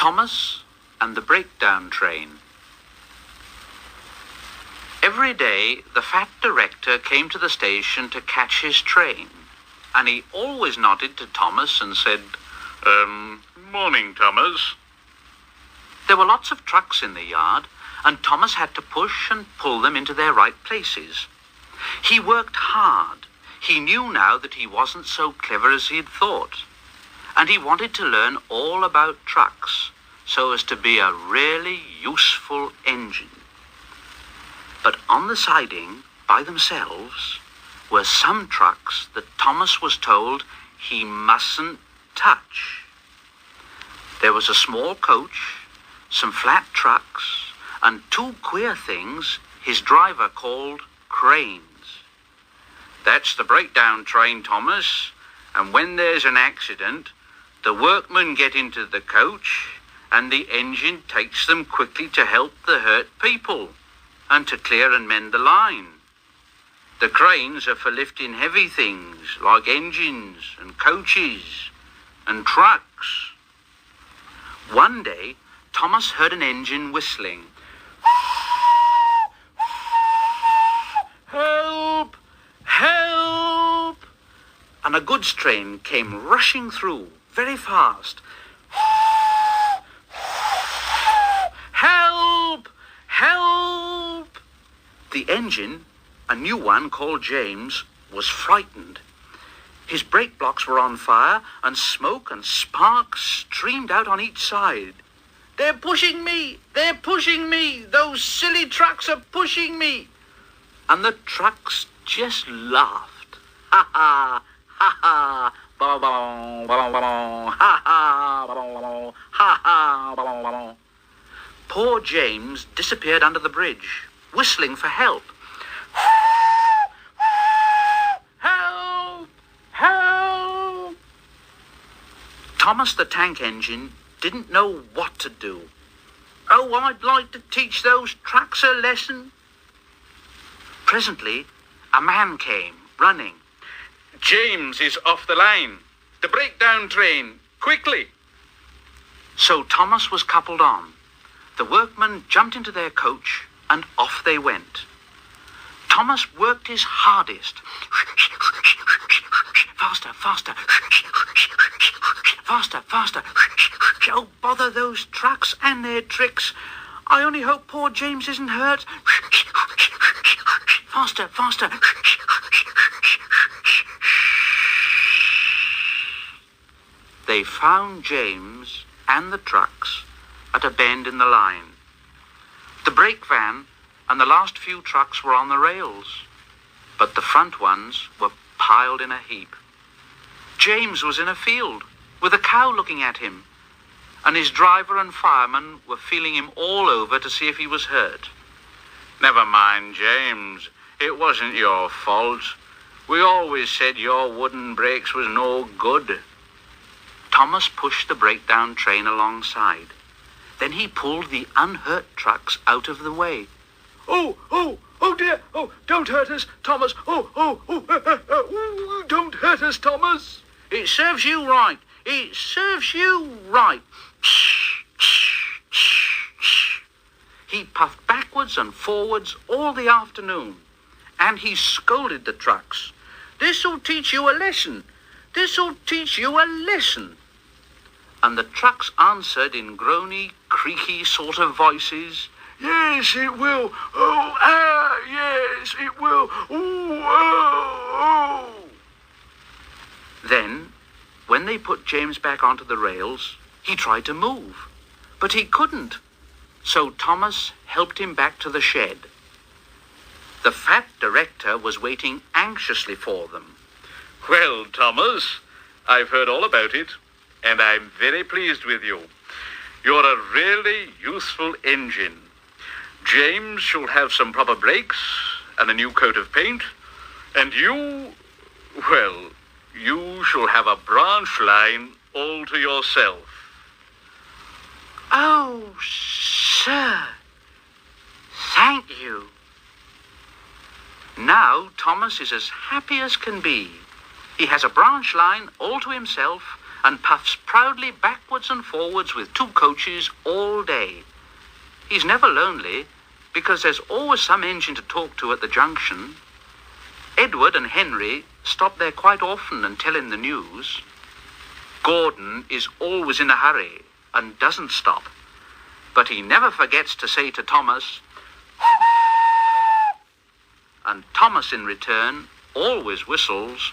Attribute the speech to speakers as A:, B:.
A: Thomas and the Breakdown Train. Every day, the fat director came to the station to catch his train, and he always nodded to Thomas and said, "Morning, Thomas." There were lots of trucks in the yard, and Thomas had to push and pull them into their right places. He worked hard. He knew now that he wasn't so clever as he'd thought, and he wanted to learn all about trucks so as to be a really useful engine. But on the siding, by themselves, were some trucks that Thomas was told he mustn't touch. There was a small coach, some flat trucks, and two queer things his driver called cranes. "That's the breakdown train, Thomas, and when there's an accident, the workmen get into the coach and the engine takes them quickly to help the hurt people and to clear and mend the line. The cranes are for lifting heavy things like engines and coaches and trucks." One day, Thomas heard an engine whistling. "Help! Help!" And a goods train came rushing through, very fast. "Help! Help!" The engine, a new one called James, was frightened. His brake blocks were on fire, and smoke and sparks streamed out on each side. "They're pushing me! They're pushing me! Those silly trucks are pushing me!" And the trucks just laughed. "Ha ha! Ha ha! Ba ba ba ba! Ha ha! Ba ba ha ha! Ba ba." Poor James disappeared under the bridge, whistling for help. "Help! Help!" Thomas the tank engine didn't know what to do. "Oh, I'd like to teach those trucks a lesson." Presently, a man came, running. "James is off the line. The breakdown train, quickly!" So Thomas was coupled on. The workmen jumped into their coach, and off they went. Thomas worked his hardest. "Faster, faster! Faster, faster! Oh, bother those trucks and their tricks! I only hope poor James isn't hurt. Faster, faster!" They found James and the trucks at a bend in the line. The brake van and the last few trucks were on the rails, but the front ones were piled in a heap. James was in a field with a cow looking at him, and his driver and fireman were feeling him all over to see if he was hurt. "Never mind, James. It wasn't your fault. We always said your wooden brakes was no good." Thomas pushed the breakdown train alongside. Then he pulled the unhurt trucks out of the way. Oh dear! Oh, don't hurt us, Thomas! Don't hurt us, Thomas! It serves you right! It serves you right! He puffed backwards and forwards all the afternoon, and he scolded the trucks. "This'll teach you a lesson! This'll teach you a lesson!" And the trucks answered in groany, creaky sort of voices, "Yes, it will. Yes, it will. Oh." Then, when they put James back onto the rails, he tried to move, but he couldn't. So Thomas helped him back to the shed. The fat director was waiting anxiously for them. "Well, Thomas, I've heard all about it, and I'm very pleased with you. You're a really useful engine. James shall have some proper brakes and a new coat of paint, and you shall have a branch line all to yourself." "Oh, sir, thank you." Now Thomas is as happy as can be. He has a branch line all to himself and puffs proudly backwards and forwards with two coaches all day. He's never lonely, because there's always some engine to talk to at the junction. Edward and Henry stop there quite often and tell him the news. Gordon is always in a hurry and doesn't stop, but he never forgets to say to Thomas, and Thomas in return always whistles,